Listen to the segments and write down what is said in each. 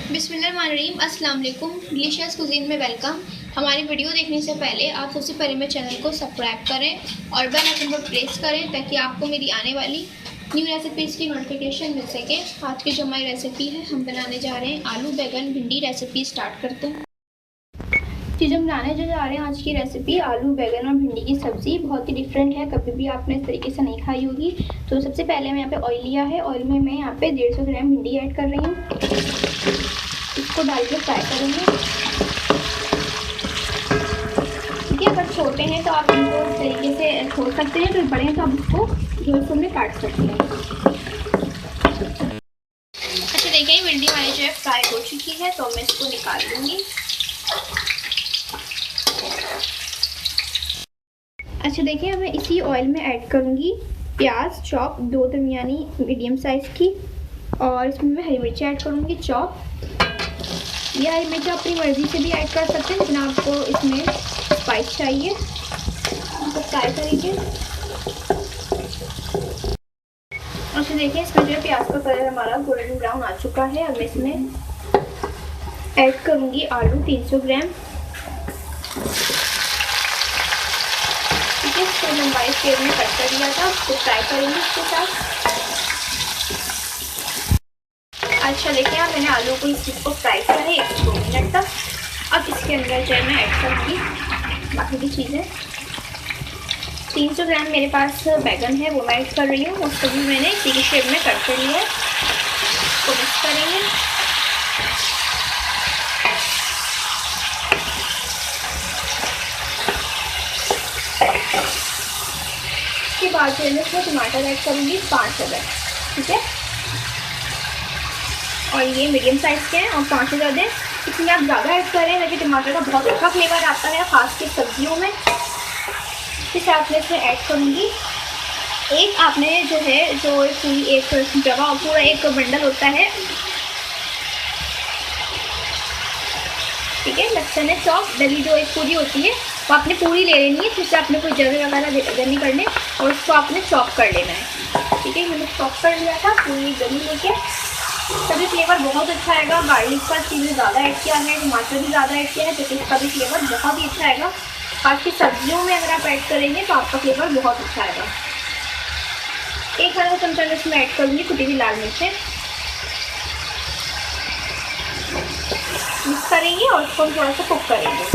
बिस्मिल्लाहिर्रहमानिर्रहीम, अस्सलाम वालेकुम। डिलीशियस कुजीन में वेलकम। हमारी वीडियो देखने से पहले आप सबसे पहले मेरे चैनल को सब्सक्राइब करें और बेल आइकन पर प्रेस करें ताकि आपको मेरी आने वाली न्यू रेसिपीज़ की नोटिफिकेशन मिल सके। आज की जो हमारी रेसिपी है, हम बनाने जा रहे हैं आलू बैगन भिंडी रेसिपी। स्टार्ट करते हैं। चीज़ हम बनाने जो जा रहे हैं आज की रेसिपी आलू बैगन और भिंडी की सब्ज़ी बहुत ही डिफरेंट है, कभी भी आपने इस तरीके से नहीं खाई होगी। तो सबसे पहले मैं यहाँ पे ऑयल लिया है। ऑयल में मैं यहाँ पे 150 ग्राम भिंडी ऐड कर रही हूँ। इसको डाल के फ्राई करेंगे। ठीक है, अगर छोटे हैं तो आप इनको इस तरीके से छोड़ सकते हैं, तो बड़े हैं तो आप इसको गोल में काट सकते हैं। अच्छा देखिए, भिंडी हमारी जो है फ्राई हो चुकी है, तो मैं इसको निकाल लूँगी। अच्छा देखिए, मैं इसी ऑयल में ऐड करूँगी प्याज चॉप 2 दरमियानी मीडियम साइज़ की, और इसमें मैं हरी मिर्ची ऐड करूँगी चॉप। ये हरी मिर्च अपनी मर्ज़ी से भी ऐड कर सकते हैं, जितना आपको इसमें स्पाइस चाहिए। तो फ्राई करेंगे। अच्छा देखिए, इसमें जो प्याज का कलर हमारा गोल्डन ब्राउन आ चुका है। अब मैं इसमें ऐड करूँगी आलू 300 ग्राम। इसको लंबाई स्केल में कट कर दिया था, उसको फ्राई करेंगे इसके साथ। अच्छा देखिए, अब मैंने आलू को इसको फ्राई किया है 1-2 मिनट तक। अब इसके अंदर जो है मैं ऐड करूँगी बाकी की चीज़ें। 300 ग्राम मेरे पास बैगन है, वो मैं ऐड कर रही हूँ। उसको भी मैंने टी शेप में कट कर लिया है। उसको मिक्स करेंगे। इसके बाद जो है मैं इसमें टमाटर ऐड करूँगी 5 अदर। ठीक है, और ये मीडियम साइज़ के हैं और 5 अदर हैं। इसमें आप ज़्यादा ऐड करें ताकि टमाटर का बहुत अच्छा फ्लेवर आता है खास के सब्जियों में। इसके साथ में इसमें ऐड करूँगी एक, आपने जो है जो पूरी एक जगह पूरा एक बंडल होता है, ठीक है, लहसुन है चॉप डली जो एक पूरी होती है, वो आपने पूरी ले लेनी है। फिर से आपने कोई जगह वगैरह नहीं करने, और उसको आपने चॉप कर लेना है। ठीक है, मैंने चॉप कर लिया था पूरी गली लेके। तभी फ्लेवर बहुत अच्छा आएगा। गार्लिक का चीज़ें ज़्यादा ऐड किया है, टमाटर भी ज़्यादा ऐड किया है, तो इसका भी फ्लेवर बहुत ही अच्छा आएगा। आज की सब्जियों में अगर आप ऐड करेंगे तो आपका फ्लेवर बहुत अच्छा आएगा। 1 खाने का चमचा इसमें ऐड करूँगी कुटी हुई लाल मिर्चें। मिक्स करेंगे और इसको थोड़ा सा कुक करेंगे।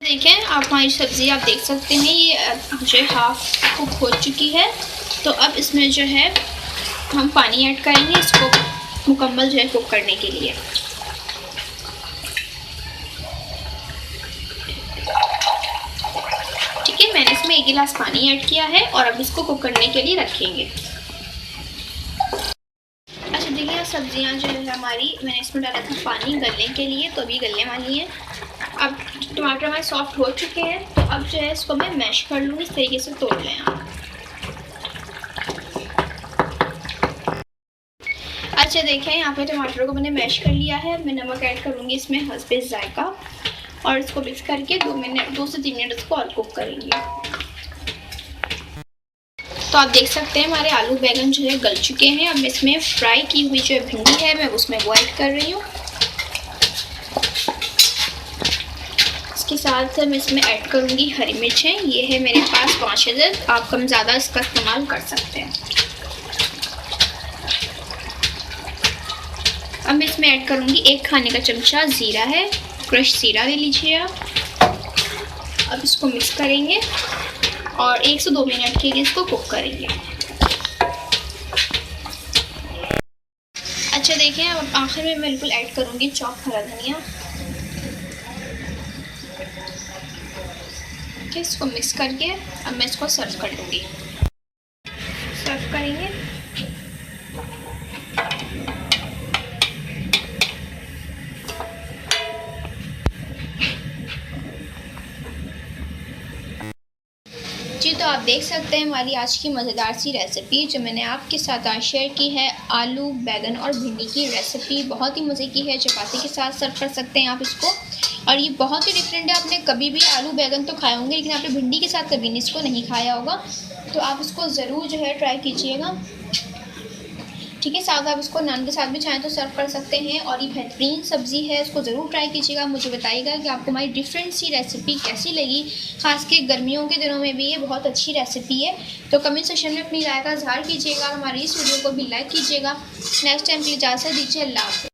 देखें, आप हमारी सब्ज़ी आप देख सकते हैं, ये जो है हाफ कुक हो चुकी है। तो अब इसमें जो है हम पानी ऐड करेंगे इसको मुकम्मल जो है कुक करने के लिए। ठीक है, मैंने इसमें 1 गिलास पानी ऐड किया है और अब इसको कुक करने के लिए रखेंगे। अच्छा देखिए, सब्जियां जो है हमारी, मैंने इसमें डाला था पानी गलने के लिए, तो अभी गलने वाली हैं। अब टमाटर हमारे सॉफ्ट हो चुके हैं, तो अब जो है इसको मैं मैश कर लूँगी। इस तरीके से तोड़ लें आप। अच्छा देखें, यहाँ पे टमाटर को मैंने मैश कर लिया है। मैं नमक ऐड करूँगी इसमें हस्बे जायका, और इसको मिक्स करके 2 से 3 मिनट इसको और कुक करेंगे। तो आप देख सकते हैं हमारे आलू बैगन जो है गल चुके हैं। अब इसमें फ्राई की हुई जो भिंडी है मैं उसमें वो ऐड कर रही हूँ। इसके साथ मैं इसमें ऐड करूँगी हरी मिर्चें। ये है मेरे पास 5 अदद, आप कम ज़्यादा इसका इस्तेमाल कर सकते हैं। अब मैं इसमें ऐड करूँगी 1 खाने का चमचा ज़ीरा है, क्रश ज़ीरा ले लीजिए आप। अब इसको मिक्स करेंगे और 1 से 2 मिनट के लिए इसको कुक करेंगे। अच्छा देखिए, अब आखिर में बिल्कुल ऐड करूँगी चॉप हरा धनिया। इसको मिक्स करके अब मैं इसको सर्व कर लूँगी। सर्व करेंगे। जी, तो आप देख सकते हैं हमारी आज की मज़ेदार सी रेसिपी जो मैंने आपके साथ आज शेयर की है। आलू बैगन और भिंडी की रेसिपी बहुत ही मज़े की है। चपाती के साथ सर्व कर सकते हैं आप इसको, और ये बहुत ही डिफरेंट है। आपने कभी भी आलू बैगन तो खाए होंगे, लेकिन आपने भिंडी के साथ कभी इसको नहीं खाया होगा, तो आप इसको ज़रूर जो है ट्राई कीजिएगा। ठीक है। साथ आप इसको नान के साथ भी चाहें तो सर्व कर सकते हैं। और ये बेहतरीन सब्ज़ी है, इसको ज़रूर ट्राई कीजिएगा। मुझे बताइएगा कि आपको हमारी डिफरेंट सी रेसिपी कैसी लगी। खास के गर्मियों के दिनों में भी ये बहुत अच्छी रेसिपी है। तो कमेंट सेक्शन में अपनी राय का इज़हार कीजिएगा। हमारी इस वीडियो को भी लाइक कीजिएगा। नेक्स्ट टाइम के लिए इजाज़त दीजिए। अल्लाह हाफ़िज़।